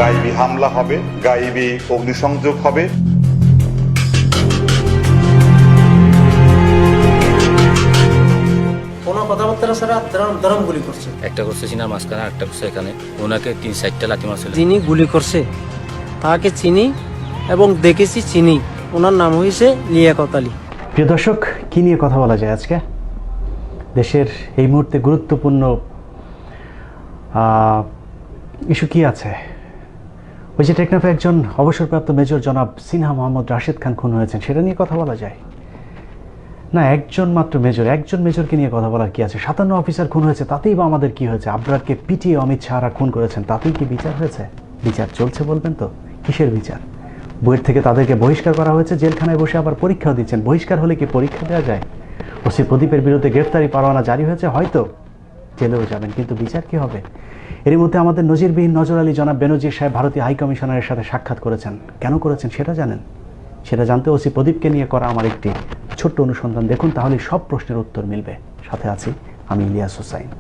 গায়েবী হামলা হবে, গায়েবী অগ্নিসংযোগ হবে। কোনো কথাবার্তা ছাড়া দরম গুলি করছে। একটা করছে সিনার মাঝখানে, একটা করছে এখানে। ওনাকে 3-4টা লাথি মারছিল। যিনি গুলি করছে তাকে চিনি এবং দেখেছি চিনি। ওনার নাম হয়েছে লিয়াকত আলী। প্রিয় দর্শক, কী নিয়ে কথা বলা যায় আজকে? দেশের এই মুহূর্তে গুরুত্বপূর্ণ ইস্যু কি আছে? ওই যে টেকনাফে একজন অবসরপ্রাপ্ত মেজর জনাব সিনহা মোহাম্মদ রাশেদ খান খুন হয়েছেন, সেটা নিয়ে কথা বলা যায় না? একজন মাত্র মেজর, একজন মেজরকে নিয়ে কথা বলার কি আছে? 57 অফিসার খুন হয়েছে, তাতেই বা আমাদের কি হয়েছে? আবরারকে পিটিয়ে অমিত শাহরা খুন করেছেন, তাতেই কি বিচার হয়েছে? বিচার চলছে বলবেন তো? কিসের বিচার? বইয়ের থেকে তাদেরকে বহিষ্কার করা হয়েছে, জেলখানায় বসে আবার পরীক্ষাও দিচ্ছেন। বহিষ্কার হলে কি পরীক্ষা দেওয়া যায়? ওসি প্রদীপের বিরুদ্ধে গ্রেফতারি পরোয়ানা জারি হয়েছে, হয়তো জেলেও যাবেন, কিন্তু বিচার কি হবে? এর মধ্যে আমাদের নজিরবিহীন নজর আলী জনাব বেনজির সাহেব ভারতীয় হাই কমিশনারের সাথে সাক্ষাৎ করেছেন। কেন করেছেন সেটা জানেন? সেটা জানতে ওসি প্রদীপকে নিয়ে করা আমার একটি ছোট্ট অনুসন্ধান দেখুন, তাহলে সব প্রশ্নের উত্তর মিলবে। সাথে আছি আমি ইলিয়াস হোসাইন।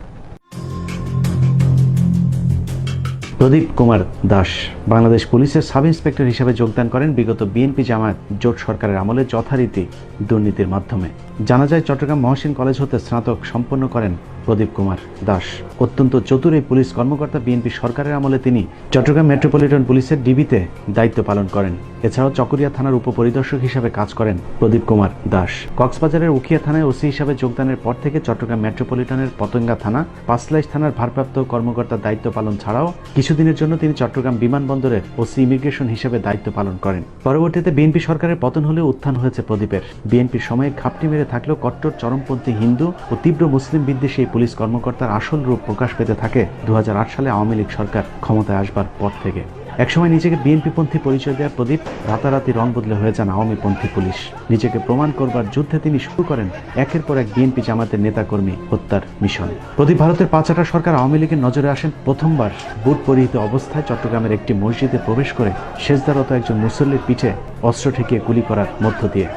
প্রদীপ কুমার দাস বাংলাদেশ পুলিশের সাব ইন্সপেক্টর হিসেবে যোগদান করেন বিগত বিএনপি জামায়াত জোট সরকারের আমলে যথারীতি দুর্নীতির মাধ্যমে। জানা যায় চট্টগ্রাম মহসিন কলেজ হতে স্নাতক সম্পন্ন করেন প্রদীপ কুমার দাস। অত্যন্ত চতুর এই পুলিশ কর্মকর্তা বিএনপি সরকারের আমলে তিনি চট্টগ্রাম মেট্রোপলিটন পুলিশের ডিবিতে দায়িত্ব পালন করেন। এছাড়াও চকরিয়া থানার উপপরিদর্শক হিসেবে কাজ করেন প্রদীপ কুমার দাস। কক্সবাজারের উখিয়া থানায় ওসি হিসাবে যোগদানের পর থেকে চট্টগ্রাম মেট্রোপলিটনের পতেঙ্গা থানা, পাঁচলাইশ থানার ভারপ্রাপ্ত কর্মকর্তার দায়িত্ব পালন ছাড়াও কিছুদিনের জন্য তিনি চট্টগ্রাম বিমানবন্দরের ওসি ইমিগ্রেশন হিসেবে দায়িত্ব পালন করেন। পরবর্তীতে বিএনপি সরকারের পতন হলেও উত্থান হয়েছে প্রদীপের। বিএনপির সময়ে ঘাপটি মেরে থাকলেও কট্টর চরমপন্থী হিন্দু ও তীব্র মুসলিম বিদ্বেষী এই পুলিশ কর্মকর্তার আসল রূপ প্রকাশ পেতে থাকে 2008 সালে আওয়ামী লীগ সরকার ক্ষমতায় আসবার পর থেকে। একসময় নিজেকে বিএনপিপন্থী পরিচয় দেওয়া প্রদীপ রাতারাতি রং বদলে হয়ে যান আওয়ামীপন্থী পুলিশ। নিজেকে প্রমাণ করবার যুদ্ধে তিনি শুরু করেন একের পর এক বিএনপি জামাতের নেতাকর্মী হত্যার মিশন। প্রদীপ ভারতের পাঁচআটা সরকার আওয়ামী লীগের নজরে আসেন প্রথমবার বুট পরিহিত অবস্থায় চট্টগ্রামের একটি মসজিদে প্রবেশ করে সেজদারত একজন মুসল্লির পিঠে অস্ত্র ঠেকিয়ে গুলি করার মধ্য দিয়ে।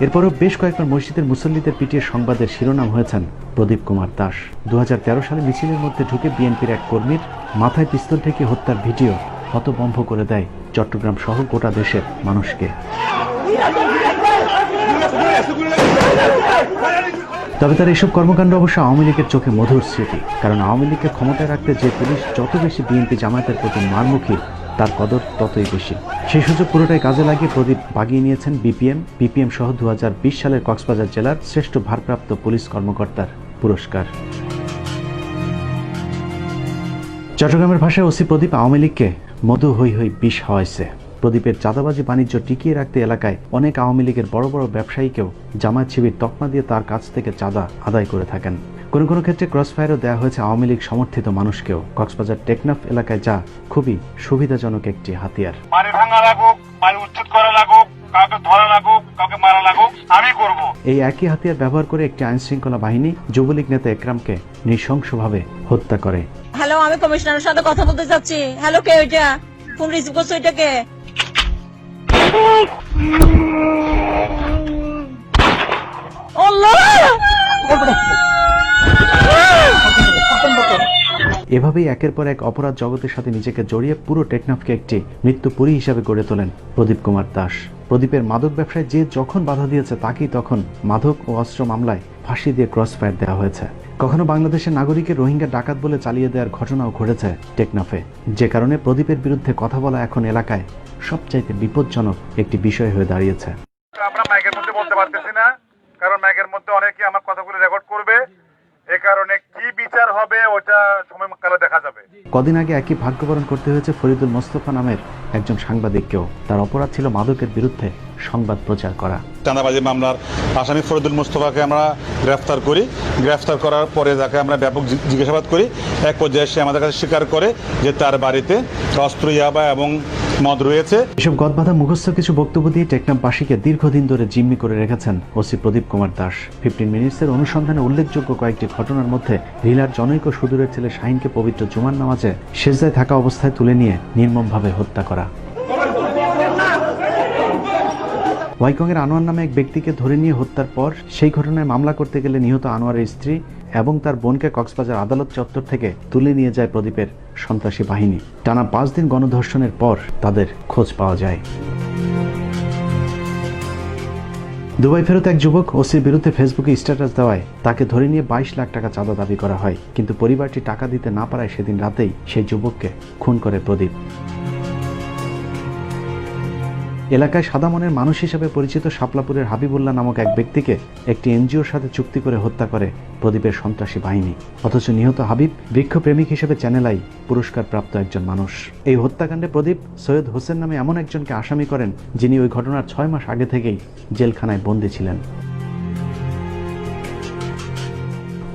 এরপরও বেশ কয়েকবার মসজিদের মুসল্লিদের পিটিয়ে সংবাদের শিরোনাম হয়েছেন প্রদীপ কুমার দাস। 2013 সালে মিছিলের মধ্যে ঢুকে বিএনপির এক কর্মীর মাথায় পিস্তল ঠেকিয়ে হত্যার ভিডিও হতভম্ব করে দেয় চট্টগ্রাম সহ গোটা দেশের মানুষকে। তবে তার এসব কর্মকাণ্ড অবশ্য আওয়ামী লীগের চোখে মধুর স্মৃতি, কারণ আওয়ামী লীগকে ক্ষমতায় রাখতে যে পুলিশ যত বেশি বিএনপি জামায়াতের প্রতি মারমুখী, তার কদর ততই বেশি। সেই সুযোগ পুরোটাই কাজে লাগিয়ে প্রদীপ বাগিয়ে নিয়েছেন বিপিএম সহ 2020 সালের কক্সবাজার জেলার শ্রেষ্ঠ ভারপ্রাপ্ত পুলিশ কর্মকর্তার পুরস্কার। চট্টগ্রামের ভাষায় ওসি প্রদীপ আওয়ামী লীগকে মধু হই হই বিষ হাওয়াইছে। প্রদীপের চাঁদাবাজি বাণিজ্য টিকিয়ে রাখতে এলাকায় অনেক আওয়ামী লীগের বড় বড় ব্যবসায়ীকেও জামায়াত শিবির তকমা দিয়ে তার কাছ থেকে চাঁদা আদায় করে থাকেন। কোনো কোনো ক্ষেত্রে ক্রসফায়ারও দেওয়া হয়েছে আওয়ামী লীগ সমর্থিত মানুষকেও। কক্সবাজার টেকনাফ এলাকায় যা খুবই সুবিধাজনক একটি হাতিয়ার। এই একই হাতিয়ার ব্যবহার করে একটি আইন শৃঙ্খলা বাহিনী যুবলীগ নেতা একরামকে নৃশংসভাবে হত্যা করে। হ্যালো, আমি কমিশনারের সাথে কথা বলতে চাচ্ছি। হ্যালো, কে ওইটা? ফোন রিসিভ করছো? এটা কে? এভাবেই একের পর এক অপরাধ জগতের সাথে নিজেকে জড়িয়ে পুরো টেকনাফকে একটি মৃত্যুপুরী হিসাবে গড়ে তোলেন প্রদীপ কুমার দাস। প্রদীপের মাদক ব্যবসায় যে যখন বাধা দিয়েছে তাকেই তখন মাদক ও অস্ত্র মামলায় ফাঁসি দিয়ে ক্রসফায়ার দেওয়া হয়েছে। কখনো বাংলাদেশের নাগরিকের রোহিঙ্গা ডাকাত বলে চালিয়ে দেওয়ার ঘটনাও ঘটেছে টেকনাফে, যে কারণে প্রদীপের বিরুদ্ধে কথা বলা এখন এলাকায় সবচাইতে বিপজ্জনক একটি বিষয় হয়ে দাঁড়িয়েছে। আমরা মাইকের মধ্যে বলতে পারতেছি না, কারণ মাইকের মধ্যে অনেকে আমার কথাগুলো রেকর্ড করবে। এ কারণে কি বিচার হবে ওটা সময়কালে দেখা যাবে। কদিন আগে একই ভাগ্যবরণ করতে হয়েছে ফরিদুল মোস্তফা নামের একজন সাংবাদিককেও। তার অপরাধ ছিল মাদকের বিরুদ্ধে সংবাদ প্রচার করা। চাঁদাবাজি মামলার আসামি ফরিদুল মোস্তফাকে আমরা গ্রেফতার করি। গ্রেফতার করার পরে তাকে আমরা ব্যাপক জিজ্ঞাসাবাদ করি। এক পর্যায়ে সে আমাদের কাছে স্বীকার করে যে তার বাড়িতে অস্ত্র, ইয়াবা এবং মদ রয়েছে। এসব গদবাধা মুখস্থ কিছু বক্তব্য দিয়ে টেকনাফবাসীকে দীর্ঘদিন ধরে জিম্মি করে রেখেছেন ওসি প্রদীপ কুমার দাস। 15 মিনিটসের অনুসন্ধানে উল্লেখযোগ্য কয়েকটি ঘটনার মধ্যে রিলার জনৈক সুদূরের ছেলে শাহিনকে পবিত্র জুমার নামাজে সেজদায় থাকা অবস্থায় তুলে নিয়ে নির্মমভাবে হত্যা করা, ওয়াইকংয়ের আনোয়ার নামে এক ব্যক্তিকে ধরে নিয়ে হত্যার পর সেই ঘটনায় মামলা করতে গেলে নিহত আনোয়ারের স্ত্রী এবং তার বোনকে কক্সবাজার আদালত চত্বর থেকে তুলে নিয়ে যায় প্রদীপের সন্ত্রাসী বাহিনী। টানা 5 দিন গণধর্ষণের পর তাদের খোঁজ পাওয়া যায়। দুবাই ফেরত এক যুবক ওসির বিরুদ্ধে ফেসবুকে স্ট্যাটাস দেওয়ায় তাকে ধরে নিয়ে 22 লাখ টাকা চাঁদা দাবি করা হয়, কিন্তু পরিবারটি টাকা দিতে না পারায় সেদিন রাতেই সেই যুবককে খুন করে প্রদীপ। এলাকায় সাদা মনের মানুষ হিসেবে পরিচিত শাপলাপুরের হাবিবুল্লাহ নামক এক ব্যক্তিকে একটি এনজিওর সাথে চুক্তি করে হত্যা করে প্রদীপের সন্ত্রাসী বাহিনী। অথচ নিহত হাবিব বৃক্ষপ্রেমিক হিসেবে চ্যানেল আই পুরস্কার প্রাপ্ত একজন মানুষ। এই হত্যাকাণ্ডে প্রদীপ সৈয়দ হোসেন নামে এমন একজনকে আসামি করেন যিনি ওই ঘটনার 6 মাস আগে থেকেই জেলখানায় বন্দী ছিলেন।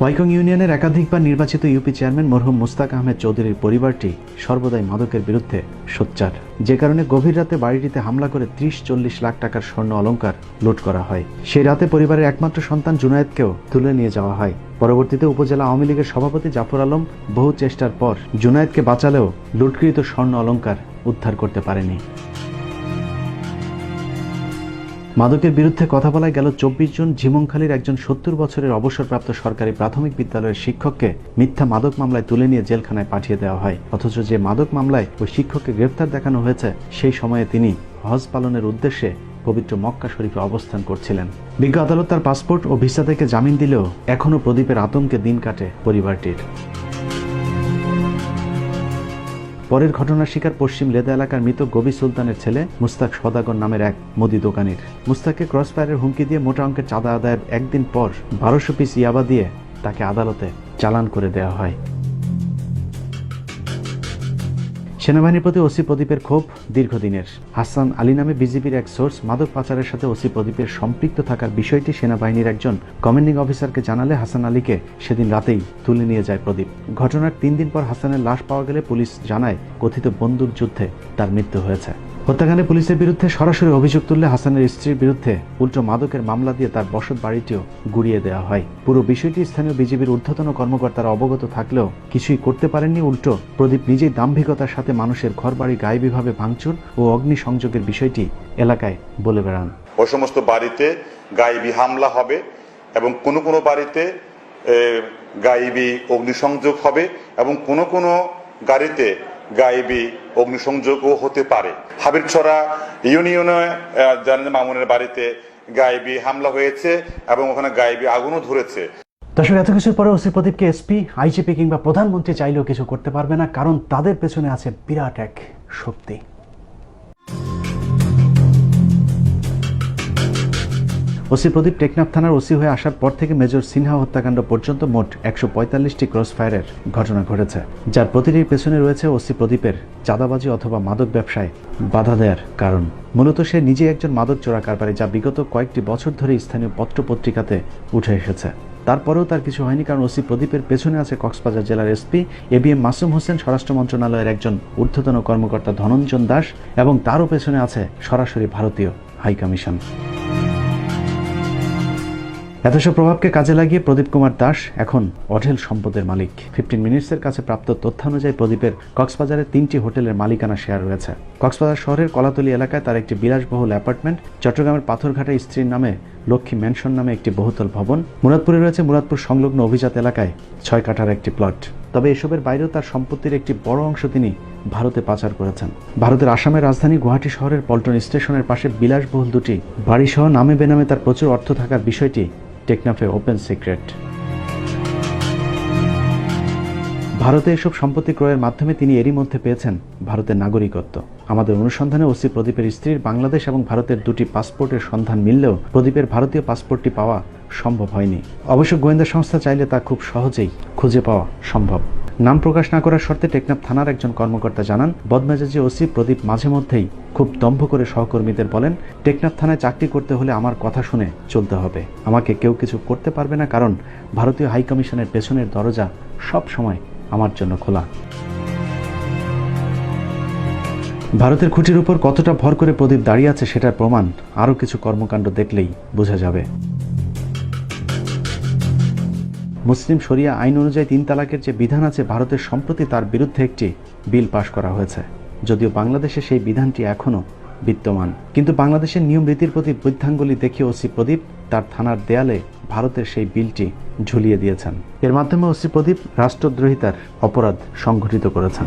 ওয়াইকং ইউনিয়নের একাধিকবার নির্বাচিত ইউপি চেয়ারম্যান মরহুম মুস্তাক আহমেদ চৌধুরীর পরিবারটি সর্বদাই মাদকের বিরুদ্ধে সোচ্চার, যে কারণে গভীর রাতে বাড়িটিতে হামলা করে 30-40 লাখ টাকার স্বর্ণ অলংকার লুট করা হয়। সেই রাতে পরিবারের একমাত্র সন্তান জুনায়েদকেও তুলে নিয়ে যাওয়া হয়। পরবর্তীতে উপজেলা আওয়ামী লীগের সভাপতি জাফর আলম বহু চেষ্টার পর জুনায়েদকে বাঁচালেও লুটকৃত স্বর্ণ অলংকার উদ্ধার করতে পারেনি। মাদকের বিরুদ্ধে কথা বলায় গেল 24 জুন ঝিমংখালীর একজন 70 বছরের অবসরপ্রাপ্ত সরকারি প্রাথমিক বিদ্যালয়ের শিক্ষককে মিথ্যা মাদক মামলায় তুলে নিয়ে জেলখানায় পাঠিয়ে দেওয়া হয়। অথচ যে মাদক মামলায় ওই শিক্ষককে গ্রেফতার দেখানো হয়েছে সেই সময়ে তিনি হজ পালনের উদ্দেশ্যে পবিত্র মক্কা শরীফে অবস্থান করছিলেন। বিজ্ঞ আদালত তার পাসপোর্ট ও ভিসা থেকে জামিন দিলেও এখনও প্রদীপের আতঙ্কে দিন কাটে পরিবারটির। পরের ঘটনার শিকার পশ্চিম লেদা এলাকার মৃত গবি সুলতানের ছেলে মুস্তাক সদাগর নামের এক মুদি দোকানির। মুস্তাককে ক্রসফায়ারের হুমকি দিয়ে মোটা অঙ্কের চাঁদা আদায়ের একদিন পর 1200 পিস ইয়াবা দিয়ে তাকে আদালতে চালান করে দেওয়া হয়। সেনাবাহিনীর প্রতি ওসি প্রদীপের ক্ষোভ দীর্ঘদিনের। হাসান আলী নামে বিজিবির এক সোর্স মাদক পাচারের সাথে ওসি প্রদীপের সম্পৃক্ত থাকার বিষয়টি সেনাবাহিনীর একজন কমান্ডিং অফিসারকে জানালে হাসান আলীকে সেদিন রাতেই তুলে নিয়ে যায় প্রদীপ। ঘটনার 3 দিন পর হাসানের লাশ পাওয়া গেলে পুলিশ জানায় কথিত বন্দুক যুদ্ধে তার মৃত্যু হয়েছে। হত্যাকাণ্ডে পুলিশের বিরুদ্ধে সরাসরি অভিযোগ তুললে হাসানের স্ত্রীর বিরুদ্ধে উল্টো মাদকের মামলা দিয়ে তার বসত বাড়িটিও গুড়িয়ে দেওয়া হয়। পুরো বিষয়টি স্থানীয় বিজিবির ঊর্ধ্বতন কর্মকর্তারা অবগত থাকলেও কিছুই করতে পারেননি। উল্টো প্রদীপ নিজেই দাম্ভিকতার সাথে মানুষের ঘরবাড়ি গায়েবীভাবে ভাঙচুর ও অগ্নিসংযোগের বিষয়টি এলাকায় বলে বেড়ান। ওই সমস্ত বাড়িতে গায়েবী হামলা হবে এবং কোনো কোনো বাড়িতে গায়েবী অগ্নিসংযোগ হবে এবং কোনো কোনো গাড়িতে গায়েবী অগ্নিসংযোগও হতে পারে। হাবিবছড়া ইউনিয়নে জানেন মামুনের বাড়িতে গায়েবী হামলা হয়েছে এবং ওখানে গায়েবী আগুনও ধরেছে। দর্শক, এত কিছুর পরে ওসি প্রদীপকে এসপি, আইজিপি কিংবা প্রধানমন্ত্রী চাইলেও কিছু করতে পারবে না, কারণ তাদের পেছনে আছে বিরাট এক শক্তি। ওসি প্রদীপ টেকনাফ থানার ওসি হয়ে আসার পর থেকে মেজর সিনহা হত্যাকাণ্ড পর্যন্ত মোট 145টি ক্রসফায়ারের ঘটনা ঘটেছে, যার প্রতিটির পেছনে রয়েছে ওসি প্রদীপের চাঁদাবাজি অথবা মাদক ব্যবসায় বাধা দেওয়ার কারণ। মূলত সে নিজে একজন মাদক চোরা কারবারি, যা বিগত কয়েকটি বছর ধরে স্থানীয় পত্রপত্রিকাতে উঠে এসেছে। তারপরেও তার কিছু হয়নি, কারণ ওসি প্রদীপের পেছনে আছে কক্সবাজার জেলার এসপি এবিএম মাসুম হোসেন, স্বরাষ্ট্র মন্ত্রণালয়ের একজন ঊর্ধ্বতন কর্মকর্তা ধনঞ্জন দাস এবং তারও পেছনে আছে সরাসরি ভারতীয় হাইকমিশন। এত সব প্রভাবকে কাজে লাগিয়ে প্রদীপ কুমার দাস এখন অঢেল সম্পদের মালিক। 15 মিনিটসের কাছে প্রাপ্ত তথ্যানুযায়ী প্রদীপের কক্সবাজারের 3টি হোটেলের মালিকানা শেয়ার রয়েছে। কক্সবাজার শহরের কলাতলী এলাকায় তার একটি বিলাসবহুল অ্যাপার্টমেন্ট, চট্টগ্রামের পাথরঘাটায় স্ত্রীর নামে লক্ষ্মী ম্যানশন নামে একটি বহুতল ভবন, মুরাদপুরে রয়েছে মুরাদপুর সংলগ্ন অভিজাত এলাকায় 6 কাঠার একটি প্লট। তবে এসবের বাইরেও তার সম্পত্তির একটি বড় অংশ তিনি ভারতে পাচার করেছেন। ভারতের আসামের রাজধানী গুয়াহাটি শহরের পল্টন স্টেশনের পাশে বিলাসবহুল 2টি বাড়িসহ নামে বেনামে তার প্রচুর অর্থ থাকার বিষয়টি টেকনাফে ওপেন সিক্রেট। ভারতে এসব সম্পত্তি ক্রয়ের মাধ্যমে তিনি এরই মধ্যে পেয়েছেন ভারতের নাগরিকত্ব। আমাদের অনুসন্ধানে ওসি প্রদীপের স্ত্রীর বাংলাদেশ এবং ভারতের 2টি পাসপোর্টের সন্ধান মিললেও প্রদীপের ভারতীয় পাসপোর্টটি পাওয়া সম্ভব হয়নি। অবশ্য গোয়েন্দা সংস্থা চাইলে তা খুব সহজেই খুঁজে পাওয়া সম্ভব। নাম প্রকাশ না করার শর্তে টেকনাফ থানার একজন কর্মকর্তা জানান, বদমেজাজি ওসি প্রদীপ মাঝে মধ্যেই খুব দম্ভ করে সহকর্মীদের বলেন, টেকনাফ থানায় চাকরি করতে হলে আমার কথা শুনে চলতে হবে, আমাকে কেউ কিছু করতে পারবে না, কারণ ভারতীয় হাইকমিশনের পেছনের দরজা সব সময় আমার জন্য খোলা। ভারতের খুঁটির উপর কতটা ভর করে প্রদীপ দাঁড়িয়ে আছে সেটার প্রমাণ আরও কিছু কর্মকাণ্ড দেখলেই বোঝা যাবে। মুসলিম শরিয়া আইন অনুযায়ী 3 তালাকের যে বিধান আছে, ভারতের সম্প্রতি তার বিরুদ্ধে একটি বিল পাশ করা হয়েছে, যদিও বাংলাদেশে সেই বিধানটি এখনও বিদ্যমান। কিন্তু বাংলাদেশের নিয়ম রীতির প্রতি বৃদ্ধাঙ্গুলি দেখিয়ে ওসি প্রদীপ তার থানার দেয়ালে ভারতের সেই বিলটি ঝুলিয়ে দিয়েছেন। এর মাধ্যমে ওসি প্রদীপ রাষ্ট্রদ্রোহিতার অপরাধ সংঘটিত করেছেন।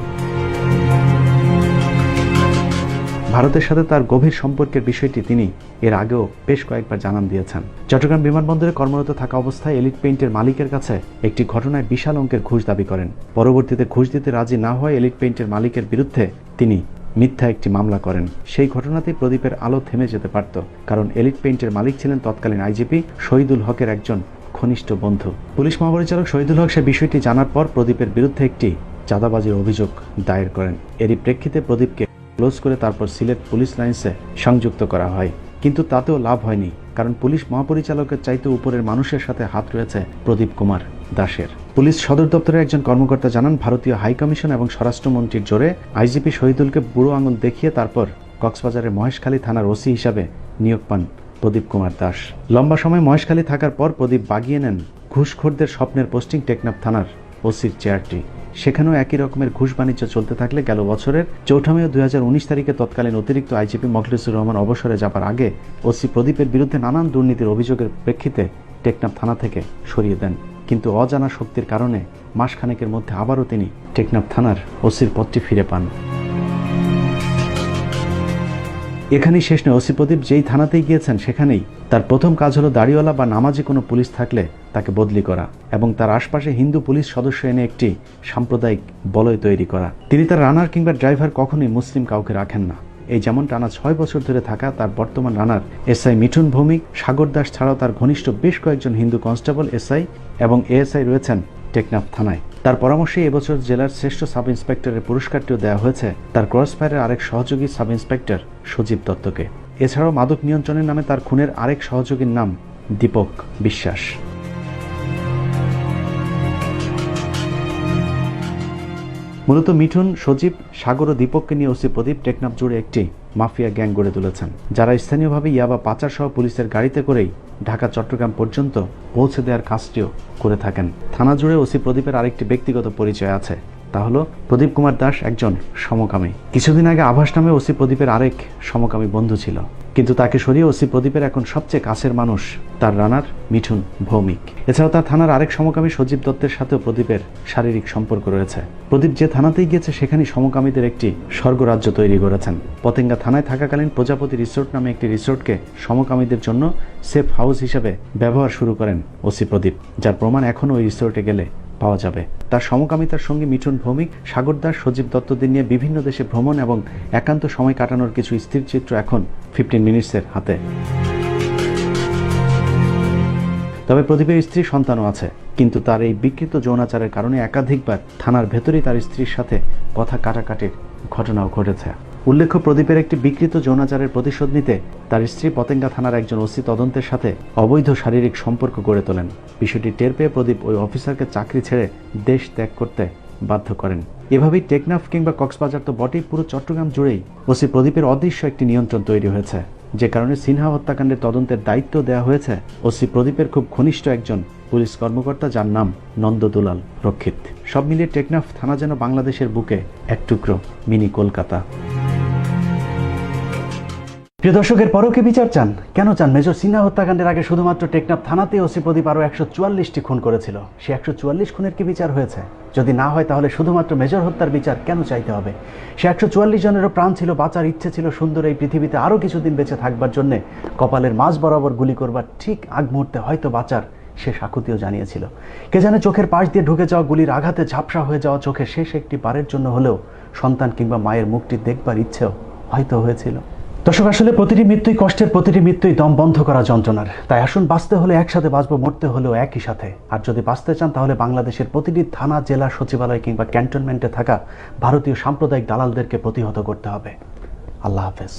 ভারতের সাথে তার গভীর সম্পর্কের বিষয়টি তিনি এর আগেও বেশ কয়েকবার জানান দিয়েছেন। চট্টগ্রাম বিমানবন্দরে কর্মরত থাকা অবস্থায় এলিট পেইন্টের মালিকের কাছে একটি ঘটনায় বিশাল অঙ্কের ঘুষ দাবি করেন। পরবর্তীতে ঘুষ দিতে রাজি না হওয়ায় এলিট পেইন্টের মালিকের বিরুদ্ধে তিনি মিথ্যা একটি মামলা করেন। সেই ঘটনাতেই প্রদীপের আলো থেমে যেতে পারত, কারণ এলিট পেইন্টের মালিক ছিলেন তৎকালীন আইজিপি শহীদুল হকের একজন ঘনিষ্ঠ বন্ধু। পুলিশ মহাপরিচালক শহীদুল হক সে বিষয়টি জানার পর প্রদীপের বিরুদ্ধে একটি চাঁদাবাজির অভিযোগ দায়ের করেন। এরই প্রেক্ষিতে প্রদীপকে ক্লোজ করে তারপর সিলেট পুলিশ লাইন্সে সংযুক্ত করা হয়। কিন্তু তাতেও লাভ হয়নি, কারণ পুলিশ মহাপরিচালকের চাইতে উপরের মানুষের সাথে হাত রয়েছে প্রদীপ কুমার দাসের। পুলিশ সদর দপ্তরের একজন কর্মকর্তা জানান, ভারতীয় হাইকমিশন এবং স্বরাষ্ট্রমন্ত্রীর জোরে আইজিপি শহীদুলকে বুড়ো আঙুল দেখিয়ে তারপর কক্সবাজারের মহেশখালী থানার ওসি হিসাবে নিয়োগ পান প্রদীপ কুমার দাস। লম্বা সময় মহেশখালী থাকার পর প্রদীপ বাগিয়ে নেন ঘুষখোরদের স্বপ্নের পোস্টিং টেকনাফ থানার ওসির চেয়ারটি। সেখানেও একই রকমের ঘুষ বাণিজ্য চলতে থাকলে গেল বছরের 4 মে 2019 তারিখে তৎকালীন অতিরিক্ত আইজিপি মখলিসুর রহমান অবসরে যাবার আগে ওসি প্রদীপের বিরুদ্ধে নানান দুর্নীতির অভিযোগের প্রেক্ষিতে টেকনাফ থানা থেকে সরিয়ে দেন। কিন্তু অজানা শক্তির কারণে মাসখানেকের মধ্যে আবারও তিনি টেকনাফ থানার ওসির পদটি ফিরে পান। এখানেই শেষ নয়, ওসি প্রদীপ যেই থানাতেই গিয়েছেন সেখানেই তার প্রথম কাজ হলো দাড়িওয়ালা বা নামাজি কোনো পুলিশ থাকলে তাকে বদলি করা এবং তার আশপাশে হিন্দু পুলিশ সদস্য এনে একটি সাম্প্রদায়িক বলয় তৈরি করা। তিনি তার রানার কিংবা ড্রাইভার কখনোই মুসলিম কাউকে রাখেন না। এই যেমন টানা 6 বছর ধরে থাকা তার বর্তমান রানার এসআই মিঠুন ভৌমিক, সাগর দাস ছাড়াও তার ঘনিষ্ঠ বেশ কয়েকজন হিন্দু কনস্টেবল, এসআই এবং এএসআই রয়েছেন টেকনাফ থানায়। তার পরামর্শে এবছর জেলার শ্রেষ্ঠ সাব ইন্সপেক্টরের পুরস্কারটিও দেওয়া হয়েছে তার ক্রসফায়ারের আরেক সহযোগী সাব ইন্সপেক্টর সজীব দত্তকে। এছাড়াও মাদক নিয়ন্ত্রণের নামে তার খুনের আরেক সহযোগীর নাম দীপক বিশ্বাস। মূলত মিঠুন, সজীব, সাগর ও দীপককে নিয়ে ওসি প্রদীপ টেকনাফ জুড়ে একটি মাফিয়া গ্যাং গড়ে তুলেছেন, যারা স্থানীয়ভাবে ইয়াবা পাচার সহ পুলিশের গাড়িতে করেই ঢাকা চট্টগ্রাম পর্যন্ত পৌঁছে দেওয়ার কাজটিও করে থাকেন। থানা জুড়ে ওসি প্রদীপের আরেকটি ব্যক্তিগত পরিচয় আছে, তা হলো প্রদীপ কুমার দাস একজন সমকামী। কিছুদিন আগে আভাস নামে ওসি প্রদীপের আরেক সমকামী বন্ধু ছিল, কিন্তু তাকে সরিয়ে ওসি প্রদীপের এখন সবচেয়ে কাছের মানুষ তার রানার মিঠুন ভৌমিক। এছাড়াও তার থানার আরেক সমকামী সজীব দত্তের সাথেও প্রদীপের শারীরিক সম্পর্ক রয়েছে। প্রদীপ যে থানাতেই গিয়েছে সেখানেই সমকামীদের একটি স্বর্গরাজ্য তৈরি করেছেন। পতেঙ্গা থানায় থাকাকালীন প্রজাপতি রিসোর্ট নামে একটি রিসোর্টকে সমকামীদের জন্য সেফ হাউস হিসেবে ব্যবহার শুরু করেন ওসি প্রদীপ, যার প্রমাণ এখনও ওই রিসোর্টে গেলে পাওয়া যাবে। তার সমকামিতার সঙ্গে মিঠুন ভৌমিক, সাগর দাস, সজীব দত্তদের নিয়ে বিভিন্ন দেশে ভ্রমণ এবং একান্ত সময় কাটানোর কিছু স্থির চিত্র এখন 15 মিনিটসের হাতে। তবে প্রদীপের স্ত্রী সন্তানও আছে, কিন্তু তার এই বিকৃত যৌনাচারের কারণে একাধিকবার থানার ভেতরেই তার স্ত্রীর সাথে কথা কাটাকাটির ঘটনাও ঘটেছে। উল্লেখ্য, প্রদীপের একটি বিকৃত যৌনাচারের প্রতিশোধ নিতে তার স্ত্রী পতেঙ্গা থানার একজন ওসি তদন্তের সাথে অবৈধ শারীরিক সম্পর্ক গড়ে তোলেন। বিষয়টি টের পেয়ে প্রদীপ ওই অফিসারকে চাকরি ছেড়ে দেশ ত্যাগ করতে বাধ্য করেন। এভাবেই টেকনাফ কিংবা কক্সবাজার তো বটেই, পুরো চট্টগ্রাম জুড়েই ওসি প্রদীপের অদৃশ্য একটি নিয়ন্ত্রণ তৈরি হয়েছে, যে কারণে সিনহা হত্যাকাণ্ডের তদন্তের দায়িত্ব দেওয়া হয়েছে ওসি প্রদীপের খুব ঘনিষ্ঠ একজন পুলিশ কর্মকর্তা, যার নাম নন্দদুলাল রক্ষিত। সব মিলিয়ে টেকনাফ থানা যেন বাংলাদেশের বুকে এক টুকরো মিনি কলকাতা। প্রিয় দর্শকের পরও কি বিচার চান? কেন চান? মেজর সিনহা হত্যাকাণ্ডের আগে শুধুমাত্র টেকনাফ থানাতে ওসি প্রদীপ আরও 144টি খুন করেছিল। সে 144 খুনের কি বিচার হয়েছে? যদি না হয় তাহলে শুধুমাত্র মেজর হত্যার বিচার কেন চাইতে হবে? সে 144 জনেরও প্রাণ ছিল, বাঁচার ইচ্ছে ছিল, সুন্দর এই পৃথিবীতে আরও কিছুদিন বেঁচে থাকবার জন্যে কপালের মাঝ বরাবর গুলি করবার ঠিক আগ মুহূর্তে হয়তো বাঁচার সে সাকুতিও জানিয়েছিল। কে জানে চোখের পাশ দিয়ে ঢুকে যাওয়া গুলির আঘাতে ঝাপসা হয়ে যাওয়া চোখের শেষ একটি বারের জন্য হলেও সন্তান কিংবা মায়ের মুখটি দেখবার ইচ্ছেও হয়তো হয়েছিল। দর্শক, আসলে প্রতিটি মৃত্যুই কষ্টের, প্রতিটি মৃত্যুই দম বন্ধ করা যন্ত্রণার। তাই আসুন, বাঁচতে হলে একসাথে বাঁচবো, মরতে হলেও একই সাথে। আর যদি বাঁচতে চান তাহলে বাংলাদেশের প্রতিটি থানা, জেলা, সচিবালয় কিংবা ক্যান্টনমেন্টে থাকা ভারতীয় সাম্প্রদায়িক দালালদেরকে প্রতিহত করতে হবে। আল্লাহ হাফেজ।